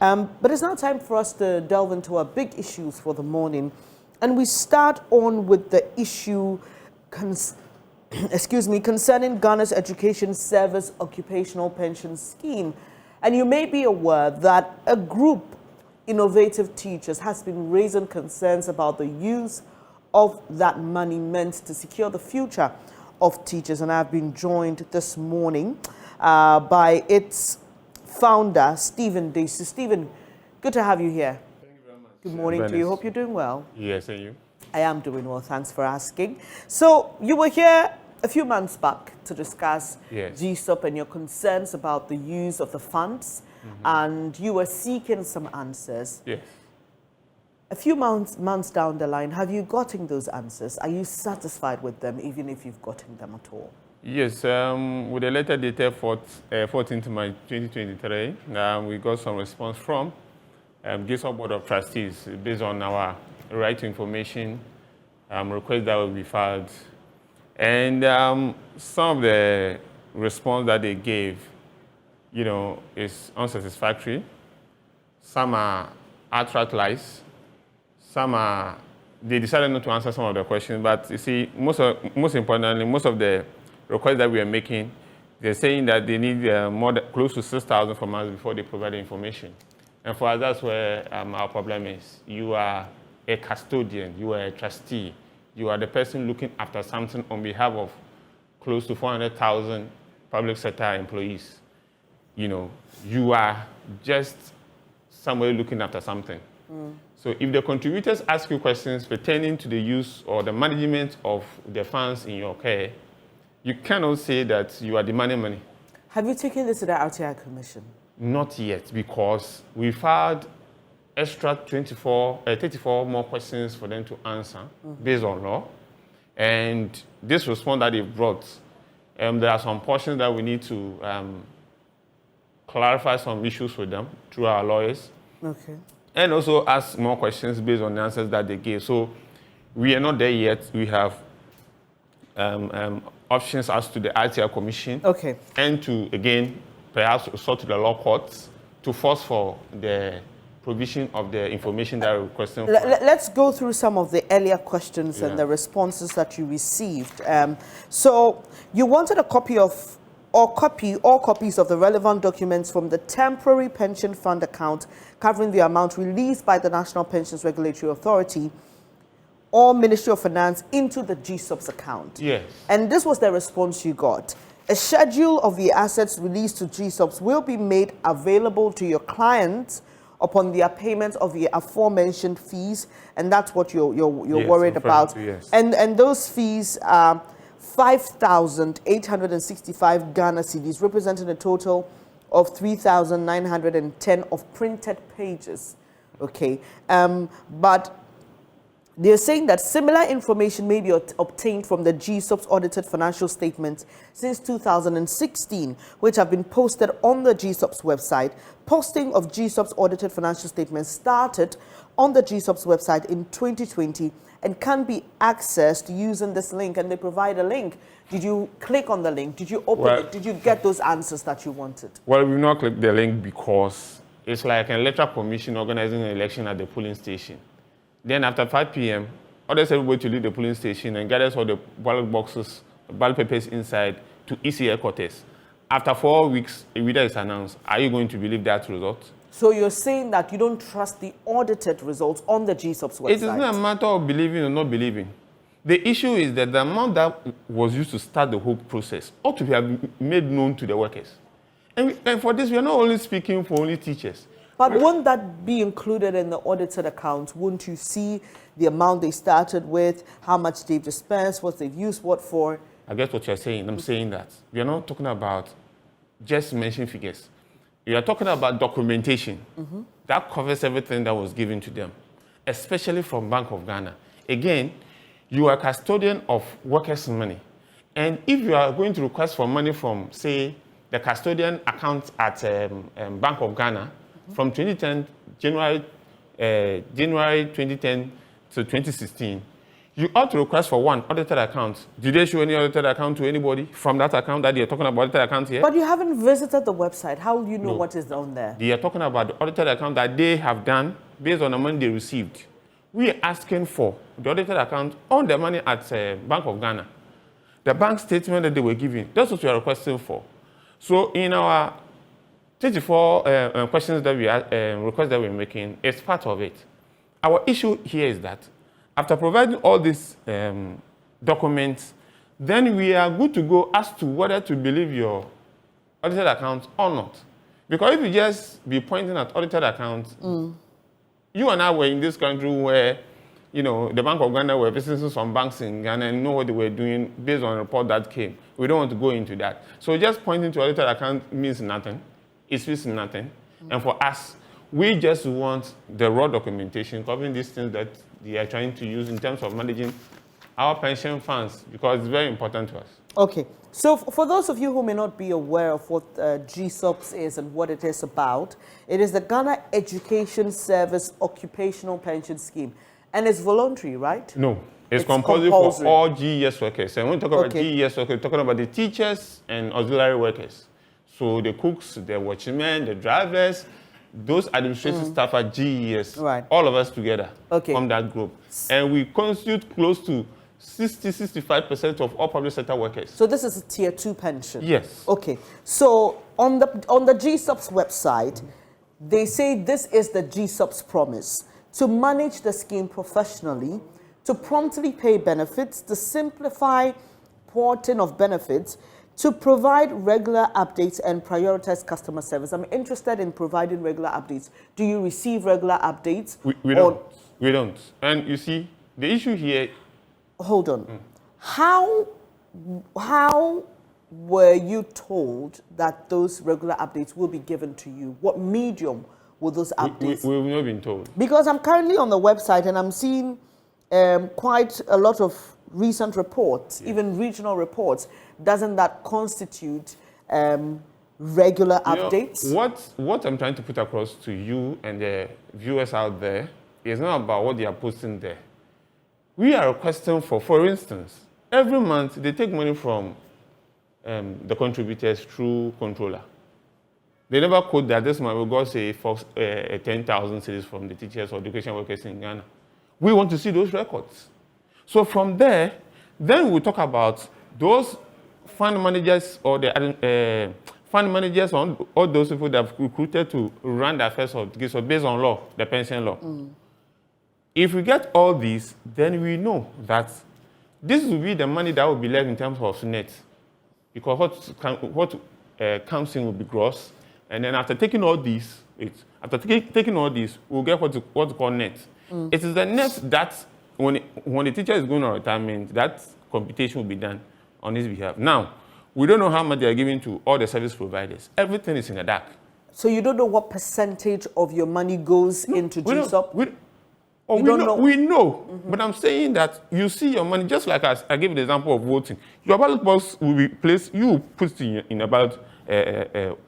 But it's now time for us to delve into our big issues for the morning. And we start on with the issue concerning Ghana's Education Service Occupational Pension Scheme. And you may be aware that a group, Innovative Teachers, has been raising concerns about the use of that money meant to secure the future of teachers. And I've been joined this morning by its founder, Stephen Dacey. Stephen, good to have you here. Thank you very much. Good morning to you. Hope you're doing well. Yes, and you? I am doing well, thanks for asking. So you were here a few months back to discuss GESOP and your concerns about the use of the funds, and you were seeking some answers. Yes. A few months down the line, have you gotten those answers? Are you satisfied with them, even if you've gotten them at all? Yes, with the letter dated 14th March 2023, we got some response from GESOPS Board of Trustees based on our right to information request that will be filed. And some of the response that they gave, is unsatisfactory. Some are outright lies. Some are, they decided not to answer some of the questions. But you see, most importantly, most of the requests that we are making, they're saying that they need close to 6,000 from us before they provide the information. And for us, that's where our problem is. You are a custodian, you are a trustee, you are the person looking after something on behalf of close to 400,000 public sector employees. You are just somebody looking after something. So if the contributors ask you questions pertaining to the use or the management of the funds in your care, you cannot say that you are demanding money. Have you taken this to the RTI Commission? Not yet, because we filed extra 34 more questions for them to answer based on law. And this response that they brought, there are some portions that we need to clarify some issues with them through our lawyers. Okay. And also ask more questions based on the answers that they gave. So we are not there yet. We have options as to the RTI Commission. Okay. And to, again, perhaps resort to the law courts to force for the provision of the information that we're requesting. Let's go through some of the earlier questions and the responses that you received. So you wanted a copy of, or copies of the relevant documents from the temporary pension fund account covering the amount released by the National Pensions Regulatory Authority or Ministry of Finance into the GESOPS account. Yes. And this was the response you got. A schedule of the assets released to GESOPS will be made available to your clients upon their payment of the aforementioned fees, and that's what you're worried about. Yes. And those fees are 5,865 Ghana cedis, representing a total of 3,910 of printed pages. Okay, but they're saying that similar information may be obtained from the GESOPS audited financial statements since 2016, which have been posted on the GESOPS website. Posting of GESOPS audited financial statements started on the GESOPS website in 2020 and can be accessed using this link, and they provide a link. Did you click on the link? Did you open it? Did you get those answers that you wanted? Well, we've not clicked the link because it's like an electoral commission organizing an election at the polling station. Then after 5 p.m., orders everybody to leave the polling station and gathers all the ballot boxes, ballot papers inside to EC headquarters. After 4 weeks, a winner is announced. Are you going to believe that result? So you're saying that you don't trust the audited results on the GESOPS website? It is not a matter of believing or not believing. The issue is that the amount that was used to start the whole process ought to have made known to the workers. And for this, we are not only speaking for only teachers. But won't that be included in the audited account? Wouldn't you see the amount they started with, how much they've dispensed, what they've used, what for? I get what you're saying. I'm saying that. We are not talking about just mention figures. We are talking about documentation. That covers everything that was given to them, especially from Bank of Ghana. Again, you are a custodian of workers' money. And if you are going to request for money from, say, the custodian account at Bank of Ghana, from 2010, January 2010 to 2016, you ought to request for one audited account. Did they show any audited account to anybody from that account that you're talking about audited account here? But you haven't visited the website. How will you know what is on there? They are talking about the audited account that they have done based on the money they received. We are asking for the audited account on the money at Bank of Ghana. The bank statement that they were giving, that's what we are requesting for. So in our 34 questions that we are, requests that we're making, it's part of it. Our issue here is that after providing all these documents, then we are good to go as to whether to believe your audited account or not. Because if you just be pointing at audited accounts, you and I were in this country where, you know, the Bank of Ghana were visiting some banks in Ghana and know what they were doing based on a report that came. We don't want to go into that. So just pointing to audited account means nothing. It means nothing. And for us, we just want the raw documentation covering these things that they are trying to use in terms of managing our pension funds, because it's very important to us. Okay. So for those of you who may not be aware of what GESOPS is and what it is about, it is the Ghana Education Service Occupational Pension Scheme. And it's voluntary, right? No, it's compulsory for all GES workers. And when we talk about GES workers, we're talking about the teachers and auxiliary workers. So the cooks, the watchmen, the drivers, those administrative staff are GES, right. All of us together from that group. And we constitute close to 60–65% of all public sector workers. So this is a tier 2 pension? Yes. Okay. So on the GESOPS website, they say this is the GESOPS promise: to manage the scheme professionally, to promptly pay benefits, to simplify porting of benefits, to provide regular updates and prioritize customer service. I'm interested in providing regular updates. Do you receive regular updates? We don't. We don't. And you see, the issue here... Hold on. How were you told that those regular updates will be given to you? What medium will those updates? We've not been told. Because I'm currently on the website and I'm seeing quite a lot of recent reports, even regional reports. Doesn't that constitute regular updates? What I'm trying to put across to you and the viewers out there is not about what they are posting there. We are requesting for instance, every month they take money from the contributors through controller. They never quote that this month we got, say, 10,000 cedis from the teachers or education workers in Ghana. We want to see those records. So from there, then we talk about those fund managers or the fund managers or all those people that have recruited to run the affairs of GESOPS based on law, the pension law. If we get all these, then we know that this will be the money that will be left in terms of net. Because what comes in will be gross. And then after taking all these, taking all these, we'll get what's called net. It is the net that when the teacher is going on retirement, that computation will be done on his behalf. Now, we don't know how much they are giving to all the service providers. Everything is in the dark. So you don't know what percentage of your money goes into GESOP? We know, but I'm saying that you see your money, just like I gave the example of voting. Your ballot box will be placed, you put it in a ballot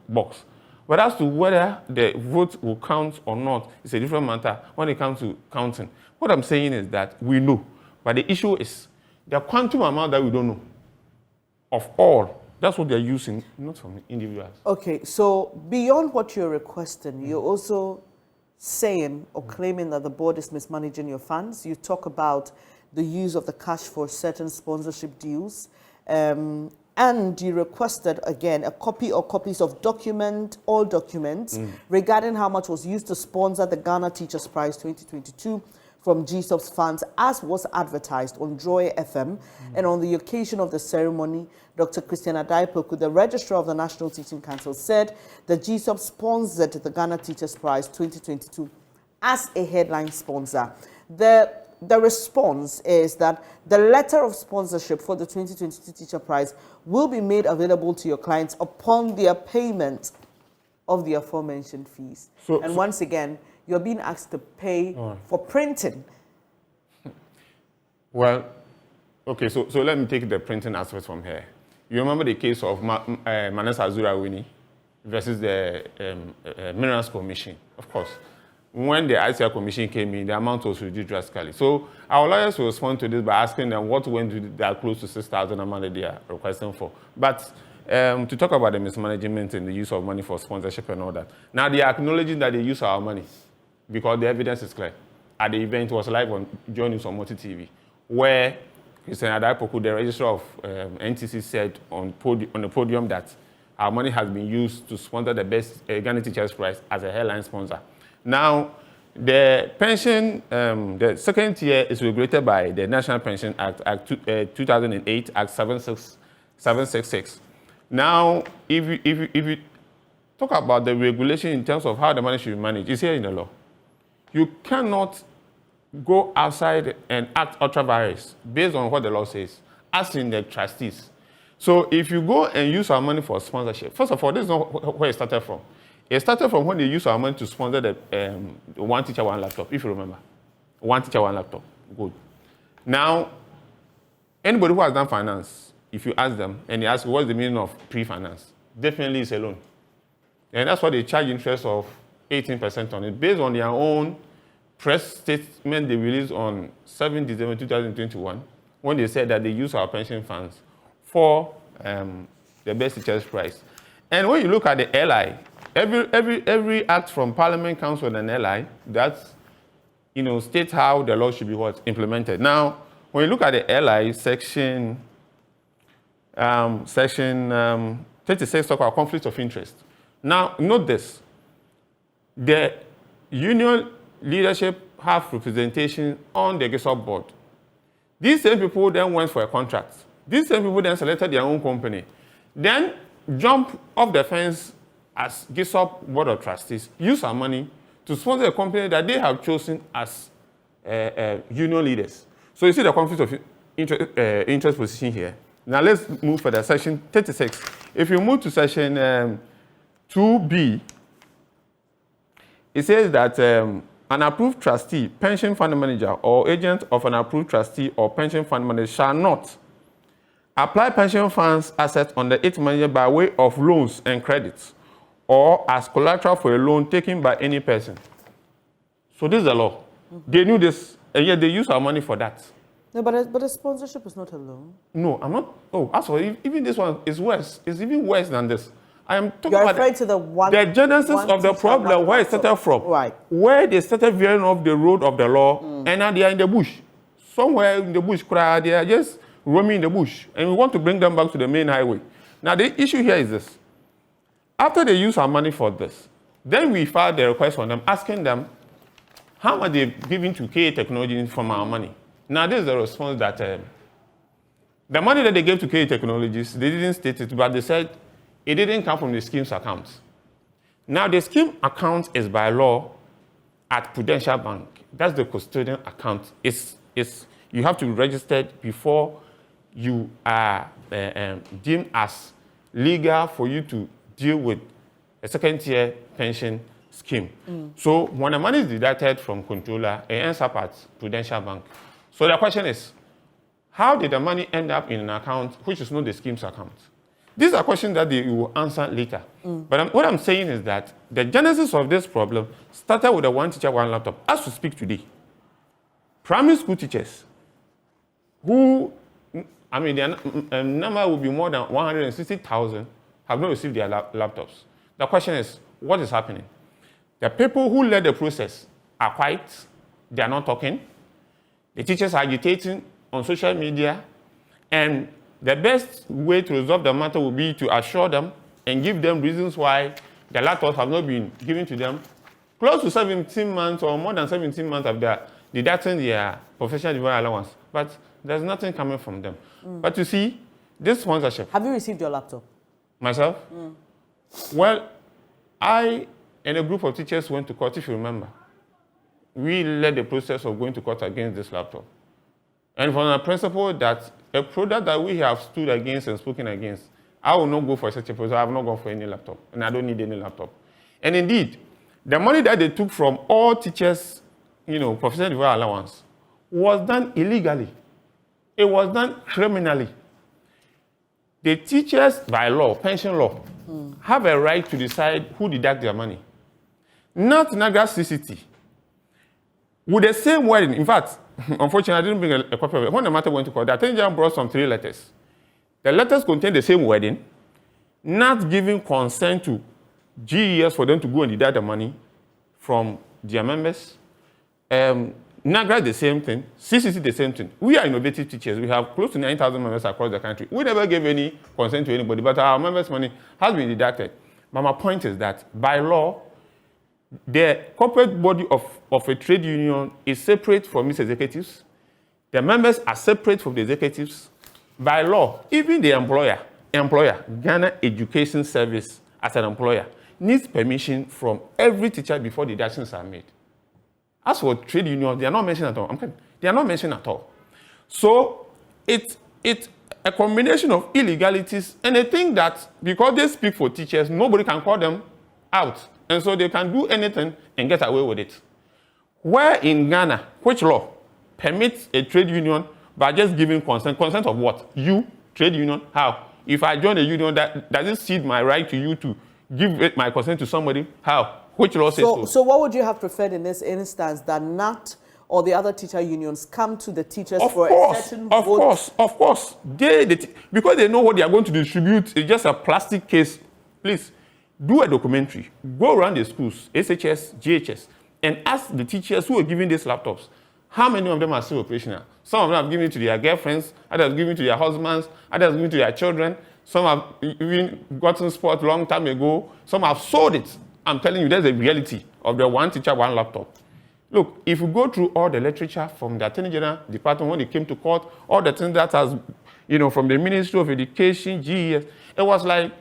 box. But as to whether the vote will count or not, it's a different matter when it comes to counting. What I'm saying is that we know, but the issue is the quantum amount that we don't know of all. That's what they're using, not from individuals. Okay, so beyond what you're requesting, you're also saying or claiming that the board is mismanaging your funds. You talk about the use of the cash for certain sponsorship deals. And you requested, again, a copy or copies of all documents regarding how much was used to sponsor the Ghana Teachers Prize 2022 from GESOPS funds, as was advertised on Joy FM. And on the occasion of the ceremony, Dr. Christiana Daipoku, the Registrar of the National Teaching Council, said the GESOPS sponsored the Ghana Teachers Prize 2022 as a headline sponsor. The response is that the letter of sponsorship for the 2022 Teacher Prize will be made available to your clients upon their payment of the aforementioned fees. Once again, you're being asked to pay for printing. Well, okay, so let me take the printing aspect from here. You remember the case of Manasa Azura Winnie versus the Minerals Commission, of course. when the ICR commission came in, the amount was reduced drastically. So our lawyers will respond to this by asking them what went to that close to 6,000 amount that they are requesting for. But to talk about the mismanagement and the use of money for sponsorship and all that. Now they are acknowledging that they use our money because the evidence is clear. At the event, it was live on JoyNews on Multi TV, where Christian Adaipoku, the registrar of NTC, said on the podium that our money has been used to sponsor the best Ghana Teachers Prize as a headline sponsor. Now, the pension, the second tier is regulated by the National Pension Act, Act 2008, Act 766. Now, if you talk about the regulation in terms of how the money should be managed, it's here in the law. You cannot go outside and act ultra-vires based on what the law says, as in the trustees. So if you go and use our money for sponsorship, first of all, this is not where it started from. It started from when they used our money to sponsor the one teacher, one laptop, if you remember. One teacher, one laptop. Good. Now, anybody who has done finance, if you ask them and they ask what's the meaning of pre-finance, definitely it's a loan. And that's why they charge interest of 18% on it, based on their own press statement they released on 7 December 2021, when they said that they use our pension funds for the best teachers prize. And when you look at the LI, every act from Parliament, Council, and LI that states how the law should be implemented. Now, when you look at the LI section 36 talk about conflict of interest. Now, note this: the union leadership have representation on the GESOPS Board. These same people then went for a contract. These same people then selected their own company, then jump off the fence as GESOPS Board of Trustees, use our money to sponsor a company that they have chosen as union leaders. So you see the conflict of interest position here. Now let's move further. Section 36. If you move to section 2B, it says that an approved trustee, pension fund manager, or agent of an approved trustee or pension fund manager shall not apply pension funds assets under its manager by way of loans and credits, or as collateral for a loan taken by any person. So this is the law. They knew this, and yet they use our money for that. No, but a sponsorship is not a loan. No, I'm not. Oh, actually, even this one is worse. It's even worse than this. I am talking You're about referring to the genesis of the problem, where it started from. Right. Where they started veering off the road of the law, and now they are in the bush. Somewhere in the bush, they are just roaming in the bush, and we want to bring them back to the main highway. Now, the issue here is this. After they use our money for this, then we filed the request on them, asking them how much they've given to KA Technologies from our money. Now, this is the response that the money that they gave to KA Technologies, they didn't state it, but they said it didn't come from the scheme's account. Now, the scheme account is by law at Prudential Bank. That's the custodian account. You have to be registered before you are deemed as legal for you to deal with a second-tier pension scheme. So when the money is deducted from controller, it ends up at Prudential Bank. So the question is, how did the money end up in an account which is not the scheme's account? These are questions that they will answer later. But what I'm saying is that the genesis of this problem started with a one teacher, one laptop. As we speak today, primary school teachers who, their number will be more than 160,000, have not received their laptops. The question is, what is happening? The people who led the process are quiet, they are not talking. The teachers are agitating on social media, and the best way to resolve the matter will be to assure them and give them reasons why the laptops have not been given to them close to 17 months or more than 17 months after deducting their professional development allowance. But there's nothing coming from them. But you see, this sponsorship. Have you received your laptop? Myself? Well, I and a group of teachers went to court, if you remember. We led the process of going to court against this laptop. And from the principle that a product that we have stood against and spoken against, I will not go for such a process. I have not gone for any laptop, and I don't need any laptop. And indeed, the money that they took from all teachers, professional development allowance, was done illegally. It was done criminally. The teachers, by law, pension law, have a right to decide who deduct their money. Not Naga CCT, with the same wording. In fact, unfortunately, I didn't bring a copy of it. When the matter went to court, the Attorney General brought some 3 letters. The letters contain the same wording, not giving consent to GES for them to go and deduct the money from their members. NAGRA, the same thing. CCC, the same thing. We are innovative teachers. We have close to 9,000 members across the country. We never gave any consent to anybody, but our members' money has been deducted. But my point is that by law, the corporate body of a trade union is separate from its executives. The members are separate from the executives. By law, even the employer, Ghana Education Service as an employer, needs permission from every teacher before deductions are made. As for trade unions, they are not mentioned at all. They are not mentioned at all. So it's a combination of illegalities and a thing that, because they speak for teachers, nobody can call them out. And so they can do anything and get away with it. Where in Ghana, which law permits a trade union by just giving consent? Consent of what? You, trade union? How? If I join a union, does it cede my right to you to give my consent to somebody? How? Which law says so? So what would you have preferred in this instance, that NAT or the other teacher unions come to the teachers for a certain vote? Of course. Because they know what they are going to distribute. It's just a plastic case. Please, do a documentary. Go around the schools, SHS, GHS, and ask the teachers who are giving these laptops, how many of them are still operational? Some of them have given it to their girlfriends, others have given it to their husbands, others have given it to their children. Some have even gotten sport a long time ago. Some have sold it. I'm telling you, there's a reality of the one teacher, one laptop. Look, if you go through all the literature from the Attorney General Department when it came to court, all the things that has, from the Ministry of Education, GES, it was like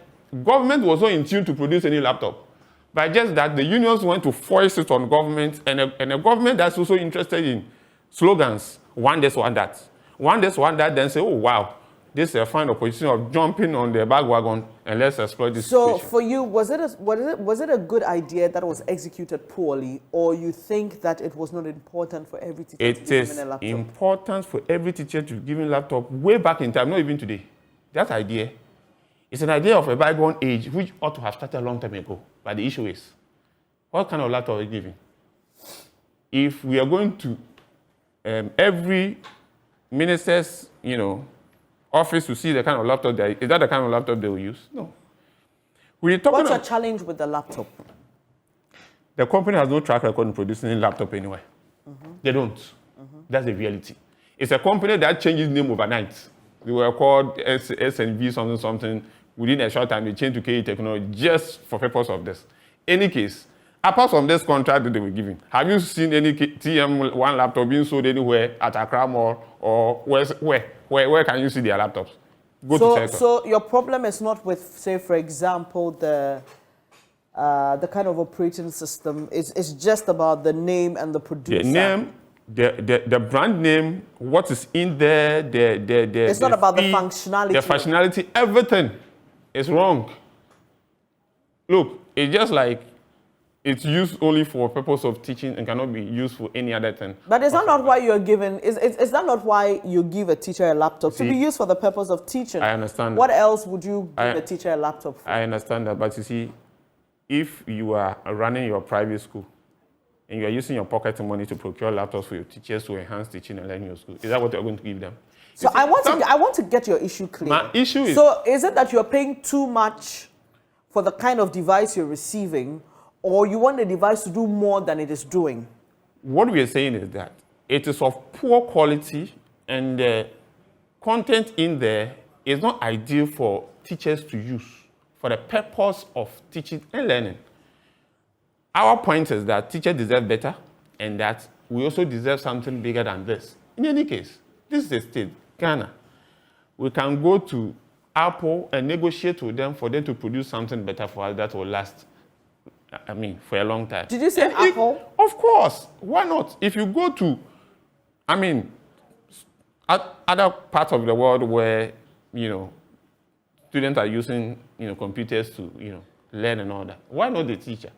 government was not in tune to produce any laptop. But just that the unions went to force it on government, and a government that's also interested in slogans, one this, one that. One this, one that, then say, oh, wow, this is a fine opportunity of jumping on the bandwagon and let's exploit this situation. So for you, was it a good idea that was executed poorly, or you think that it was not important for every teacher to be given a laptop? It is important for every teacher to be given a laptop way back in time, not even today. That idea is an idea of a bygone age which ought to have started a long time ago. But the issue is, what kind of laptop are we giving? If we are going to every minister's, office to see the kind of laptop is that the kind of laptop they will use? No. What's your challenge with the laptop? The company has no track record in producing a laptop anywhere. They don't. That's the reality. It's a company that changes name overnight. They were called SNV something. Within a short time, they changed to KE Technology just for purpose of this. Any case, apart from this contract that they were giving, have you seen any TM1 laptop being sold anywhere at Accra Mall or where can you see their laptops? So your problem is not with, say, for example, the kind of operating system. It's just about the name and the producer. The name, the brand name, what is in there, it's not about the functionality. The functionality, everything is wrong. Look, it's just like it's used only for purpose of teaching and cannot be used for any other thing. But is that not why you're given? Is that not why you give a teacher a laptop? To be used for the purpose of teaching. I understand. What else would you give a teacher a laptop for? I understand that, but you see, if you are running your private school and you are using your pocket money to procure laptops for your teachers to enhance teaching and learning in your school, is that what you're going to give them? So I want to get your issue clear. My issue is... So is it that you're paying too much for the kind of device you're receiving, or you want the device to do more than it is doing? What we are saying is that it is of poor quality and the content in there is not ideal for teachers to use for the purpose of teaching and learning. Our point is that teachers deserve better and that we also deserve something bigger than this. In any case, this is a state, Ghana. We can go to Apple and negotiate with them for them to produce something better for us that will last, for a long time. Did you say Apple? Of course. Why not? If you go to, other parts of the world where, students are using, computers to, learn and all that, why not the teacher?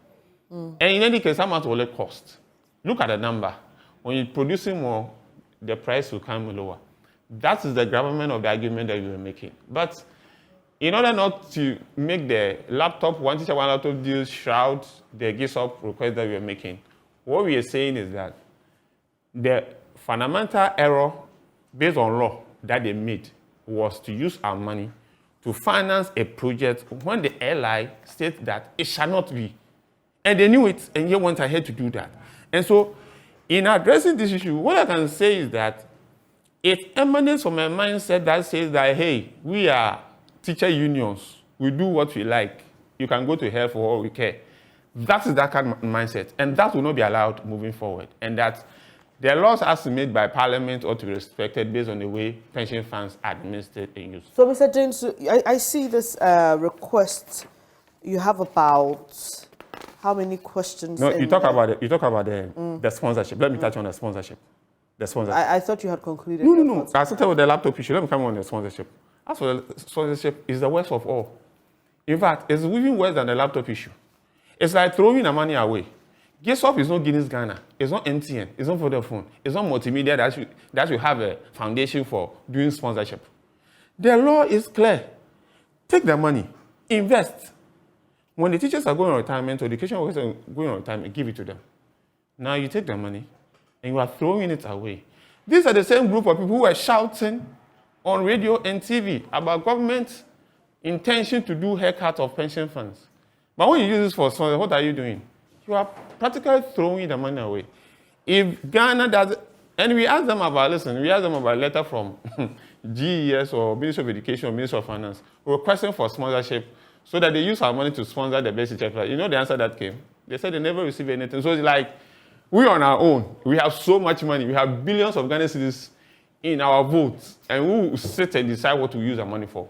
And in any case, how much will it cost? Look at the number. When you're producing more, the price will come lower. That is the gravamen of the argument that you were making. But in order not to make the laptop, one teacher, one laptop deal shroud the GESOP request that we are making, what we are saying is that The fundamental error based on law that they made was to use our money to finance a project when the airline stated that it shall not be. And they knew it, and yet went ahead to do that. And so, in addressing this issue, what I can say is that it emanates from a mindset that says that, hey, we are teacher unions. We do what we like. You can go to hell for all we care. That is that kind of mindset, and that will not be allowed moving forward. And that the laws as made by Parliament ought to be respected based on the way pension funds are administered and used. So, Mr. James, I see this request. You have about how many questions? No, you talk about it. You talk about the sponsorship. Let me touch on the sponsorship. The sponsorship. I thought you had concluded. No. I started with the laptop issue. Let me come on the sponsorship. As for the sponsorship, is the worst of all. In fact, it's even worse than the laptop issue. It's like throwing the money away. GESOPS is not Guinness Ghana. It's not MTN. It's not Vodafone. It's not multimedia that should have a foundation for doing sponsorship. The law is clear. Take the money. Invest. When the teachers are going on retirement or education workers are going on retirement, give it to them. Now you take the money and you are throwing it away. These are the same group of people who are shouting on radio and TV about government's intention to do haircut of pension funds. But when you use this for sponsor, what are you doing? You are practically throwing the money away. If Ghana does, and we ask them about, we ask them about a letter from GES or Ministry of Education or Ministry of Finance requesting for sponsorship so that they use our money to sponsor the basic teacher. You know the answer that came? They said they never received anything. So it's like, we on our own, we have so much money. We have billions of Ghanaian citizens in our votes, and we will sit and decide what to use our money for.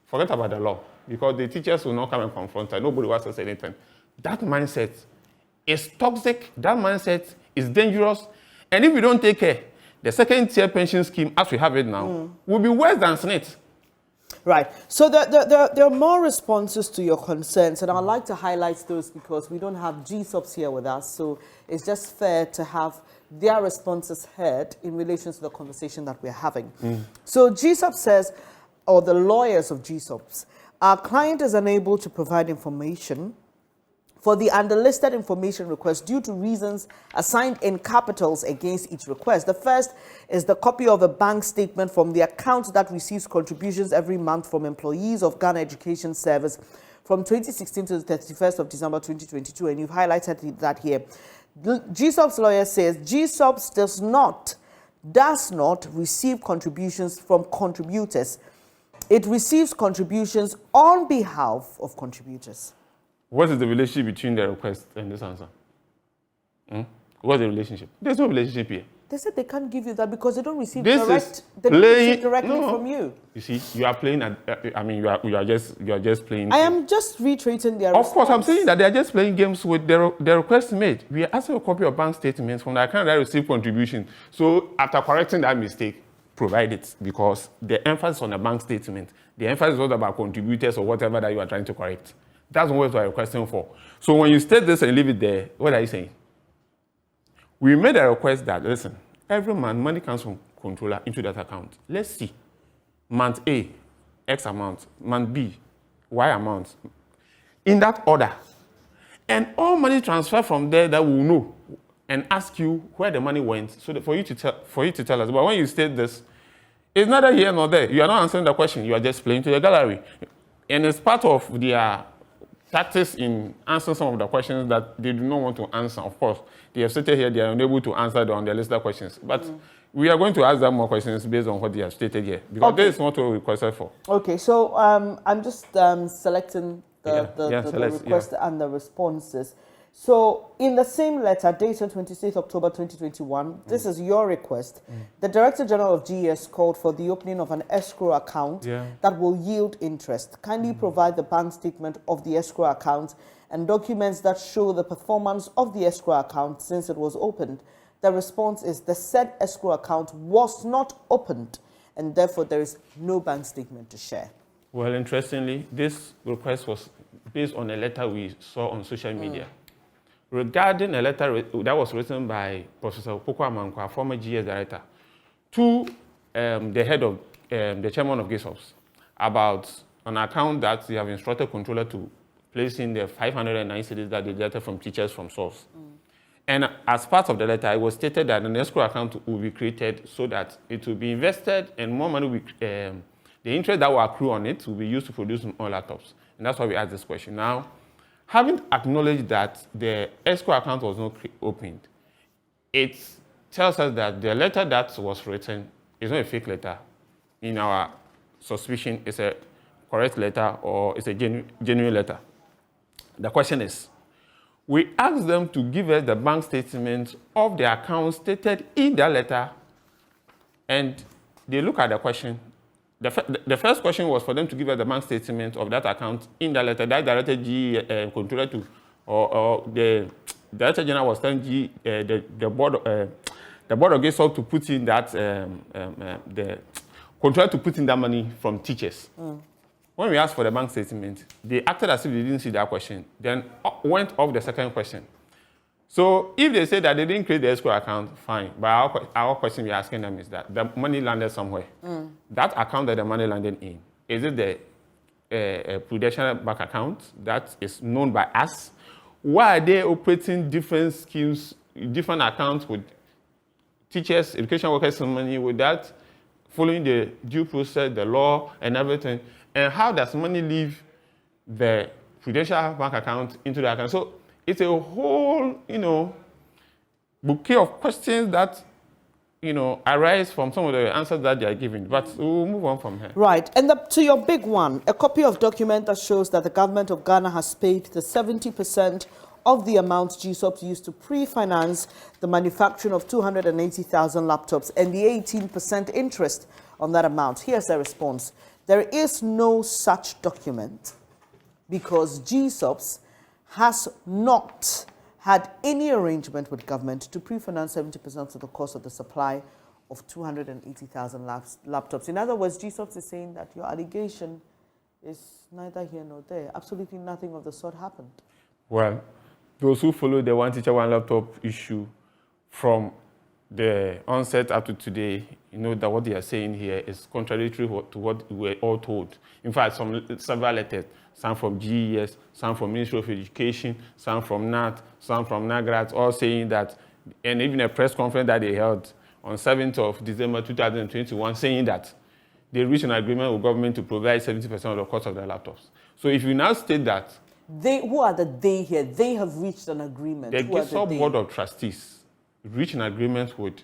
Forget about the law, because the teachers will not come and confront us. Nobody wants to say anything. That mindset is toxic. That mindset is dangerous. And if we don't take care, the second-tier pension scheme, as we have it now, will be worse than SNIT. Right. So there are more responses to your concerns, and I'd like to highlight those because we don't have GESOPS here with us. So it's just fair to have their responses heard in relation to the conversation that we're having. So GESOPS says, or the lawyers of GESOPS, our client is unable to provide information for the unlisted information request due to reasons assigned in capitals against each request. The first is the copy of a bank statement from the account that receives contributions every month from employees of Ghana Education Service from 2016 to the 31st of December 2022, and you've highlighted that here. The GESOPS lawyer says GESOPS does not receive contributions from contributors. It receives contributions on behalf of contributors. What is the relationship between the request and this answer? What's the relationship? There's no relationship here. They said they can't give you that because they don't receive directly from you. You see, you are playing. You are just playing. I am just reiterating their response. Of course, I'm saying that they are just playing games with the request made. We are asking a copy of bank statements from the account that received contribution. So after correcting that mistake, provide it, because the emphasis on the bank statement, the emphasis is not about contributors or whatever that you are trying to correct. That's not what we are requesting for. So when you state this and leave it there, what are you saying? We made a request that, listen, every month money comes from controller into that account. Let's see. Month A, X amount. Month B, Y amount. In that order. And all money transfer from there that we'll know and ask you where the money went so that for you to tell us. But when you state this, it's neither here nor there. You are not answering the question. You are just playing to the gallery. And it's part of their tactics in answering some of the questions that they do not want to answer. Of course, they have stated here they are unable to answer on their list of questions. But we are going to ask them more questions based on what they have stated here, because this is not what we requested for. Okay, so I'm just selecting the request and the responses. So in the same letter, dated 26th October 2021, this is your request. The Director General of GES called for the opening of an escrow account that will yield interest. Kindly provide the bank statement of the escrow account and documents that show the performance of the escrow account since it was opened. The response is the said escrow account was not opened, and therefore there is no bank statement to share. Well, interestingly, this request was based on a letter we saw on social media. Regarding a letter that was written by Professor Poko Amankwa, former GS director, to the head of the chairman of GESOPS about an account that they have instructed controller to place in the 509 cities that they gathered from teachers from source. And as part of the letter, it was stated that an escrow account will be created so that it will be invested and more money will, the interest that will accrue on it will be used to produce more laptops. And that's why we asked this question. Now, having acknowledged that the escrow account was not opened, it tells us that the letter that was written is not a fake letter. In our suspicion, it's a correct letter or it's a genuine letter. The question is, we asked them to give us the bank statements of the accounts stated in the letter, and they look at the question. The first question was for them to give us the bank statement of that account in the letter that directed GE controller to, or the Director General was telling GE, the board of GESOPS to put in that, the controller to put in that money from teachers. When we asked for the bank statement, they acted as if they didn't see that question, then went off the second question. So if they say that they didn't create the escrow account, fine. But our question we're asking them is that the money landed somewhere. That account that the money landed in, is it the Prudential Bank account that is known by us? Why are they operating different schemes, different accounts with teachers, education workers, and money without following the due process, the law, and everything? And how does money leave the Prudential Bank account into the account? So it's a whole, bouquet of questions that, arise from some of the answers that they are giving. But we'll move on from here. Right. And to your big one, a copy of document that shows that the government of Ghana has paid the 70% of the amount GESOPS used to pre-finance the manufacturing of 280,000 laptops and the 18% interest on that amount. Here's the response. There is no such document because GESOPS has not had any arrangement with government to pre-finance 70% of the cost of the supply of 280,000 laptops. In other words, GESOPS is saying that your allegation is neither here nor there. Absolutely nothing of the sort happened. Well, those who follow the one teacher, one laptop issue from the onset up to today, that what they are saying here is contradictory to what we were all told. In fact, several letters, some from GES, some from Ministry of Education, some from NAT, some from NAGRAT, all saying that, and even a press conference that they held on 7th of December 2021, saying that they reached an agreement with government to provide 70% of the cost of their laptops. So if you now state that... Who are the they here? They have reached an agreement. The GESOPS Board of Trustees reached an agreement with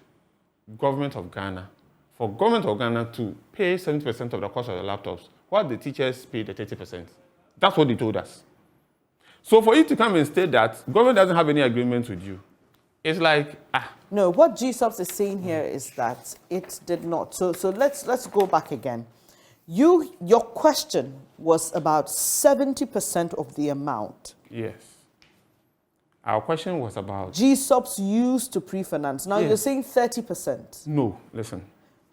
government of Ghana for government of Ghana to pay 70% of the cost of the laptops, while the teachers pay the 30%. That's what they told us. So for you to come and state that government doesn't have any agreement with you, it's like, No, what GESOPS is saying here is that it did not. So let's go back again. Your question was about 70% of the amount. Yes. Our question was about... GESOPS used to pre-finance. Now you're saying 30%. No, listen.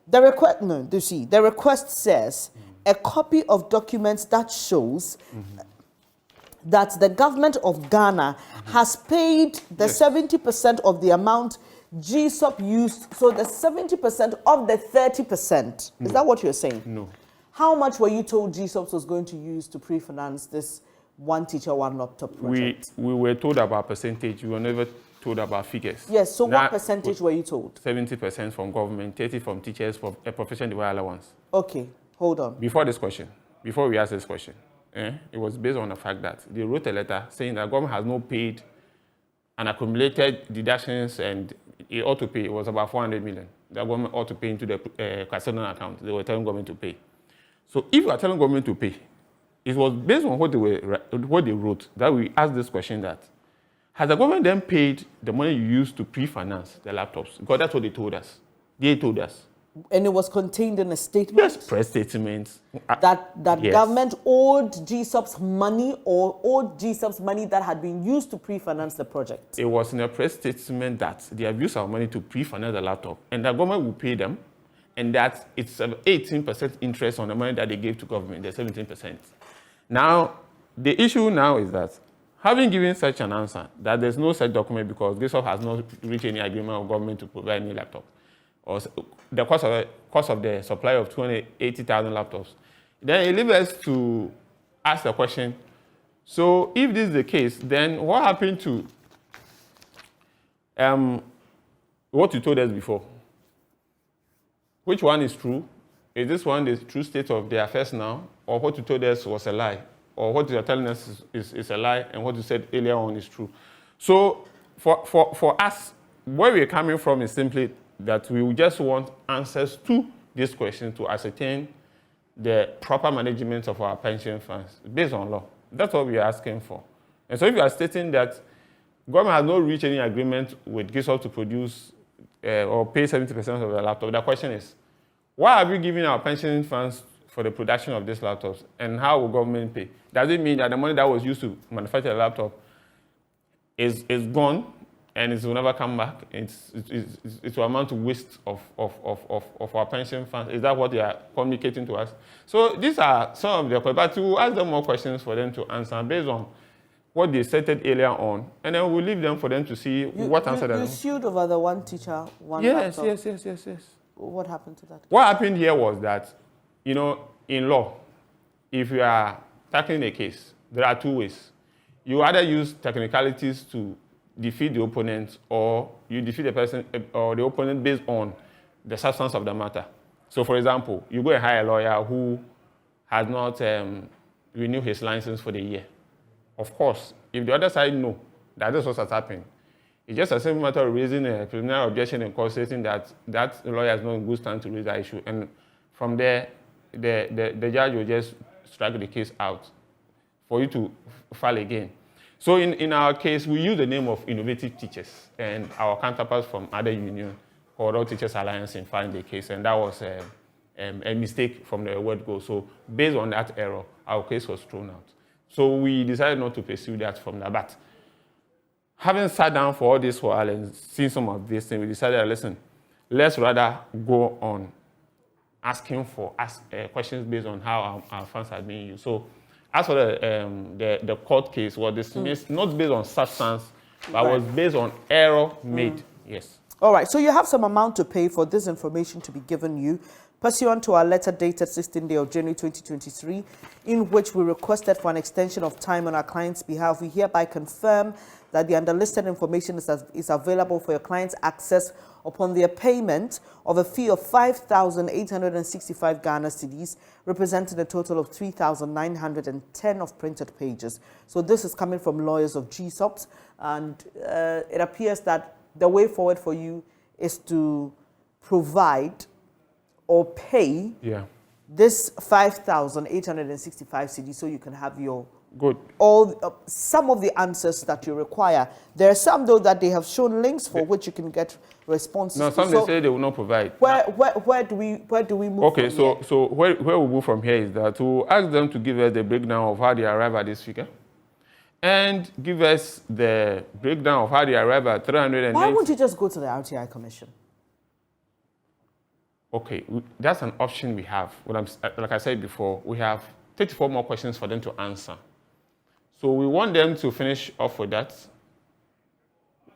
The request says a copy of documents that shows that the government of Ghana has paid the 70% of the amount GESOPS used. So the 70% of the 30%. Is that what you're saying? No. How much were you told GESOPS was going to use to pre-finance this one teacher, one laptop project? We were told about percentage. We were never told about figures. Yes, so what percentage were you told? 70% from government, 30% from teachers for a professional development allowance. Okay, hold on. Before we asked this question, it was based on the fact that they wrote a letter saying that government has not paid an accumulated deductions and it ought to pay. It was about 400 million. The government ought to pay into the custodian account. They were telling government to pay. So if you are telling government to pay, it was based on what they wrote that we asked this question that, has the government then paid the money you used to pre-finance the laptops? Because that's what they told us. They told us. And it was contained in a statement? Yes, press statements. That yes. Government owed GESOPS money or owed GESOPS money that had been used to pre-finance the project? It was in a press statement that they have used our money to pre-finance the laptop and the government will pay them, and that it's 18% interest on the money that they gave to government, the 17%. Now, the issue now is that having given such an answer, that there's no such document because GESOPS has not reached any agreement with government to provide any laptop, or the cost of the supply of 280,000 laptops, then it leaves us to ask the question, so if this is the case, then what happened to What you told us before, which one is true? Is this one the true state of the affairs now, or what you told us was a lie? Or what you're telling us is a lie, and what you said earlier on is true? So for us, where we're coming from is simply that we just want answers to this question to ascertain the proper management of our pension funds based on law. That's what we are asking for. And so if you are stating that government has not reached any agreement with GESOPS to produce or pay 70% of the laptop, the question is, why have you given our pension funds for the production of these laptops, and how will government pay? Does it mean that the money that was used to manufacture the laptop is gone and it will never come back? It will amount to waste of our pension funds. Is that what they are communicating to us? So these are some of the questions, but we will ask them more questions for them to answer based on what they stated earlier on, and then we'll leave them for them to see what answer they have. You sued over the one teacher, one laptop. Yes. What happened to that? What happened here was that, in law, if you are tackling a case, there are two ways. You either use technicalities to defeat the opponent, or you defeat the person or the opponent based on the substance of the matter. So, for example, you go and hire a lawyer who has not renewed his license for the year. Of course, if the other side know that this was what has happened, it's just a simple matter of raising a preliminary objection in court stating that that lawyer is not in good stand to raise that issue. And from there, the judge will just strike the case out for you to file again. So in our case, we use the name of Innovative Teachers and our counterparts from other union called All Teachers Alliance in filing the case. And that was a mistake from the word go. So based on that error, our case was thrown out. So we decided not to pursue that from that. But having sat down for all this while and seen some of these things, we decided, listen, let's rather go on asking for questions based on how our funds are being used. So as for the court case, was dismissed not based on substance, but was based on error made. Yes. All right. So you have some amount to pay for this information to be given you, pursuant to our letter dated 16th day of January 2023, in which we requested for an extension of time on our client's behalf. We hereby confirm that the underlisted information is available for your client's access upon their payment of a fee of 5,865 Ghana cedis, representing a total of 3,910 of printed pages. So this is coming from lawyers of GESOPS, and it appears that the way forward for you is to provide or pay this 5,865 cedis so you can have your some of the answers that you require. There are some, though, that they have shown links for which you can get responses. No, some they say they will not provide. Where do we move? Okay, so where we move from here is that to ask them to give us the breakdown of how they arrive at this figure, and give us the breakdown of how they arrive at 380. Why won't you just go to the RTI Commission? Okay, that's an option we have. Like I said before, we have 34 more questions for them to answer. So we want them to finish off with that.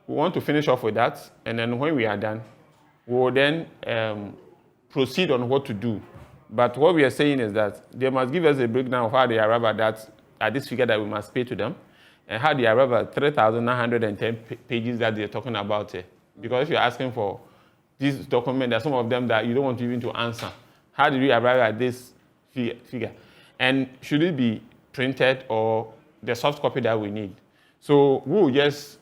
We want to finish off with that, and then when we are done, we will then proceed on what to do. But what we are saying is that they must give us a breakdown of how they arrive at this figure that we must pay to them, and how they arrive at 3,910 pages that they're talking about here. Because if you're asking for this document, there are some of them that you don't want even to answer. How did we arrive at this figure? And should it be printed or the soft copy that we need? So we will just,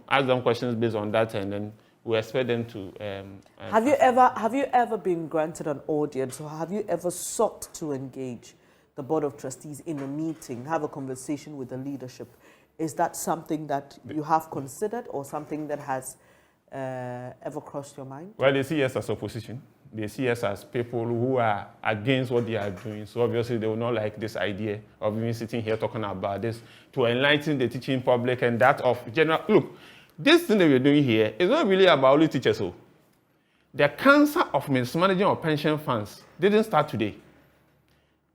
ask them questions based on that, and then we expect them to. Have you ever been granted an audience, or have you ever sought to engage the Board of Trustees in a meeting, have a conversation with the leadership? Is that something that you have considered, or something that has ever crossed your mind? Well, they see us as opposition. They see us as people who are against what they are doing. So obviously they will not like this idea of even sitting here talking about this to enlighten the teaching public and that of general. Look, this thing that we're doing here is not really about only teachers. So the cancer of mismanaging of pension funds didn't start today.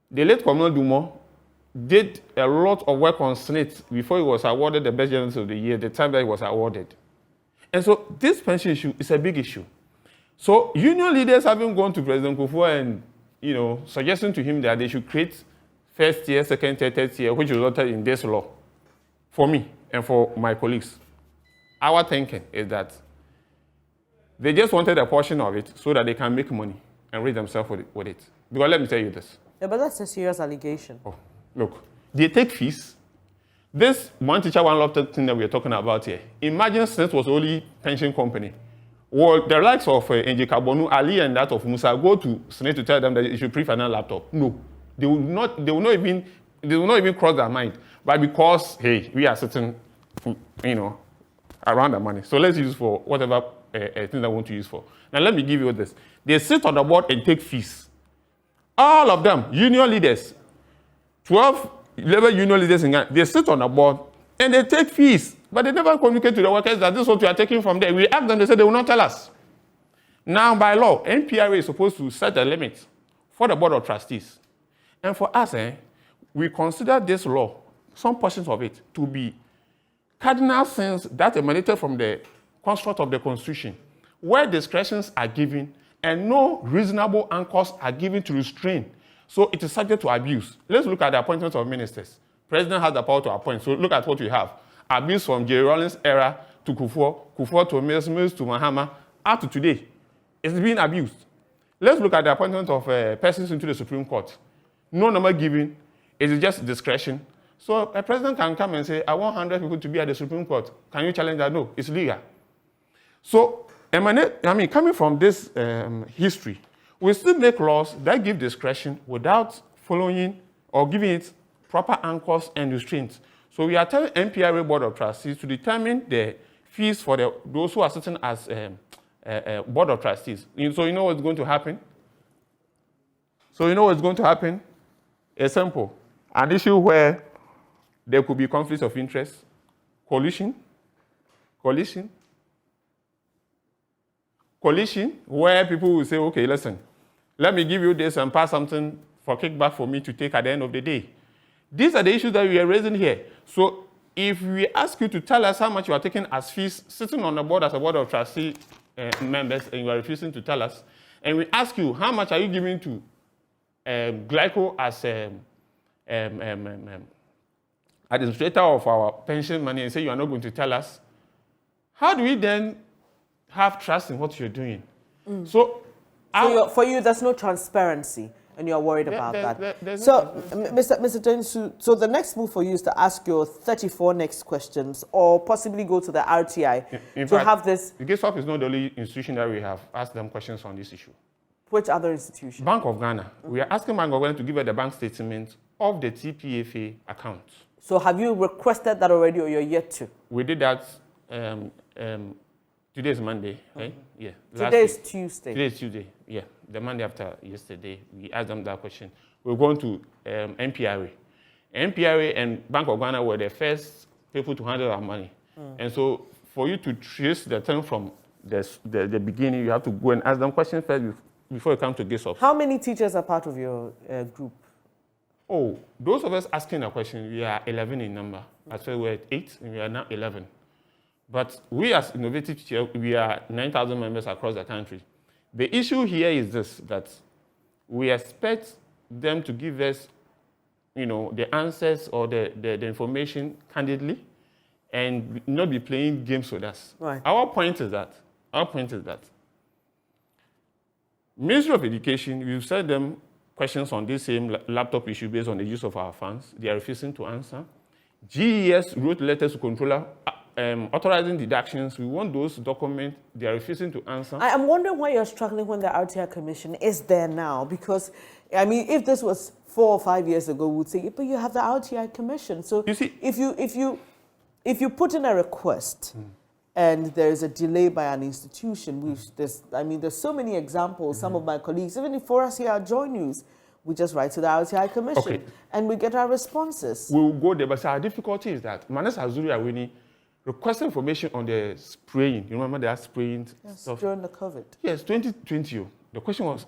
The late Commander Dumo did a lot of work on SNIT before he was awarded the best journalist of the year, the time that he was awarded. And so this pension issue is a big issue. So union leaders haven't gone to President Kufuor and, suggesting to him that they should create first tier, second tier, third tier, which resulted in this law for me and for my colleagues. our thinking is that they just wanted a portion of it so that they can make money and raise themselves with it. Because let me tell you this. Yeah, but that's a serious allegation. Oh, look, they take fees. This one teacher, one laptop thing that we're talking about here, imagine since it was only pension company. Well, the likes of Nj Kabonu, Ali, and that of Musa go to Senate to tell them that you should pre-finance laptop. No, they will not even cross their mind. But because, hey, we are sitting, around the money. So let's use for whatever thing they want to use for. Now let me give you this. They sit on the board and take fees. All of them, union leaders, 12 labor union leaders in Ghana, they sit on the board and they take fees. But they never communicate to the workers that this is what we are taking from there. We ask them, they say they will not tell us. Now, by law, NPRA is supposed to set a limit for the Board of Trustees. And for us, we consider this law, some portions of it, to be cardinal sins that emanated from the construct of the Constitution, where discretions are given and no reasonable anchors are given to restrain. So it is subject to abuse. Let's look at the appointments of ministers. President has the power to appoint. So look at what we have. Abuse from Jerry Rawlings' era to Kufuor to Mills to Mahama, up to today. It's being abused. Let's look at the appointment of persons into the Supreme Court. No number given. It is just discretion. So a president can come and say, I want 100 people to be at the Supreme Court. Can you challenge that? No, it's legal. So, coming from this history, we still make laws that give discretion without following or giving it proper anchors and restraints. So we are telling NPRA Board of Trustees to determine the fees for those who are sitting as Board of Trustees. So you know what's going to happen? It's simple. An issue where there could be conflicts of interest, collision, where people will say, okay, listen, let me give you this and pass something for kickback for me to take at the end of the day. These are the issues that we are raising here. So if we ask you to tell us how much you are taking as fees, sitting on the board as a Board of Trustee members, and you are refusing to tell us, and we ask you how much are you giving to Glyco as administrator of our pension money, and say you are not going to tell us, how do we then have trust in what you're doing? So for you, there's no transparency, and you're worried about that. So, Mr. Joynews, so the next move for you is to ask your 34 next questions, or possibly go to the RTI in to fact, have this. The GESOPS is not the only institution that we have asked them questions on this issue. Which other institution? Bank of Ghana. We are asking Bank of Ghana to give us the bank statement of the TPFA account. So have you requested that already, or you're yet to? We did that. Today is Monday, right? Yeah. Today is Tuesday. Today is Tuesday. Yeah. The Monday after yesterday, we asked them that question. We're going to NPRA. NPRA and Bank of Ghana were the first people to handle our money. And so for you to trace the thing from the beginning, you have to go and ask them questions first before you come to GESOPS. How many teachers are part of your group? Oh, those of us asking a question, we are 11 in number. Actually, we're at 8, and we are now 11. But we as Innovative Teacher, we are 9,000 members across the country. The issue here is this, that we expect them to give us, the answers or the information candidly and not be playing games with us. Right. Our point is that Ministry of Education, we've sent them questions on this same laptop issue based on the use of our funds. They are refusing to answer. GES wrote letters to controller authorizing deductions. We want those documents. They are refusing to answer. I am wondering why you're struggling when the RTI Commission is there now. Because, if this was 4 or 5 years ago, we would say, but you have the RTI Commission. So you see, if you put in a request and there is a delay by an institution, there's so many examples. Some of my colleagues, even for us here at JoyNews, we just write to the RTI Commission and we get our responses. We will go there, but our difficulty is that Manasa Azuri Awini requested information on the spraying. You remember that spraying stuff? During the COVID. Yes, 2020. The question was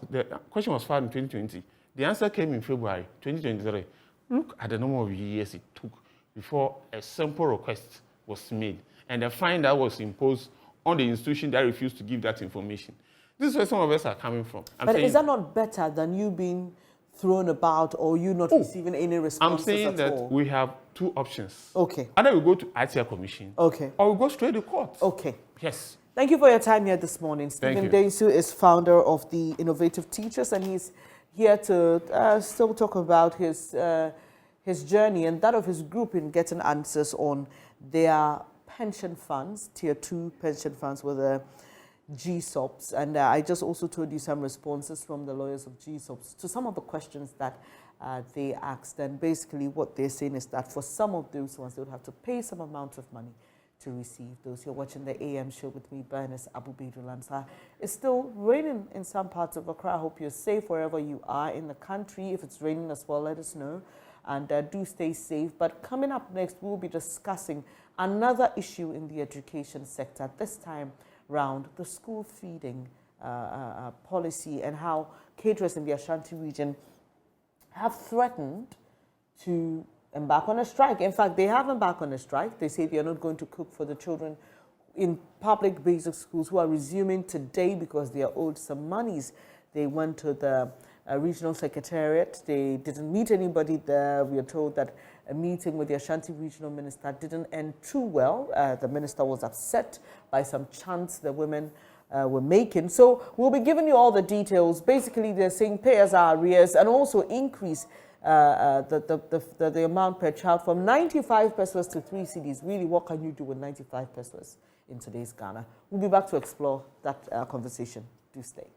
filed in 2020. The answer came in February 2023. Look at the number of years it took before a simple request was made, and the fine that was imposed on the institution that refused to give that information. This is where some of us are coming from. But is that not better than you being thrown about, or you not receiving any I'm responses saying at that all? we have two options. Okay. Either we go to ITR Commission, Okay. or we go straight to court. Okay. Yes. Thank you for your time here this morning. Stephen you. Daisu is founder of the Innovative Teachers, and he's here to still talk about his journey and that of his group in getting answers on their pension funds, Tier 2 pension funds with the GESOPS. And I just also told you some responses from the lawyers of GESOPS to some of the questions that they asked. And basically what they're saying is that for some of those ones, they would have to pay some amount of money to receive those. You're watching the AM show with me, Bernice Abu Bedrulansa. It's still raining in some parts of Accra. I hope you're safe wherever you are in the country. If it's raining as well, let us know. And do stay safe. But coming up next, we'll be discussing another issue in the education sector, this time round the school feeding policy and how caterers in the Ashanti region have threatened to embark on a strike. In fact, they have embarked on a strike. They say they are not going to cook for the children in public basic schools who are resuming today because they are owed some monies. They went to the regional secretariat. They didn't meet anybody there. We are told that a meeting with the Ashanti regional minister didn't end too well. The minister was upset by some chants the women were making. So we'll be giving you all the details. Basically, they're saying pay as our arrears and also increase the amount per child from 95 pesos to 3 cedis. Really, what can you do with 95 pesos in today's Ghana? We'll be back to explore that conversation. Do stay.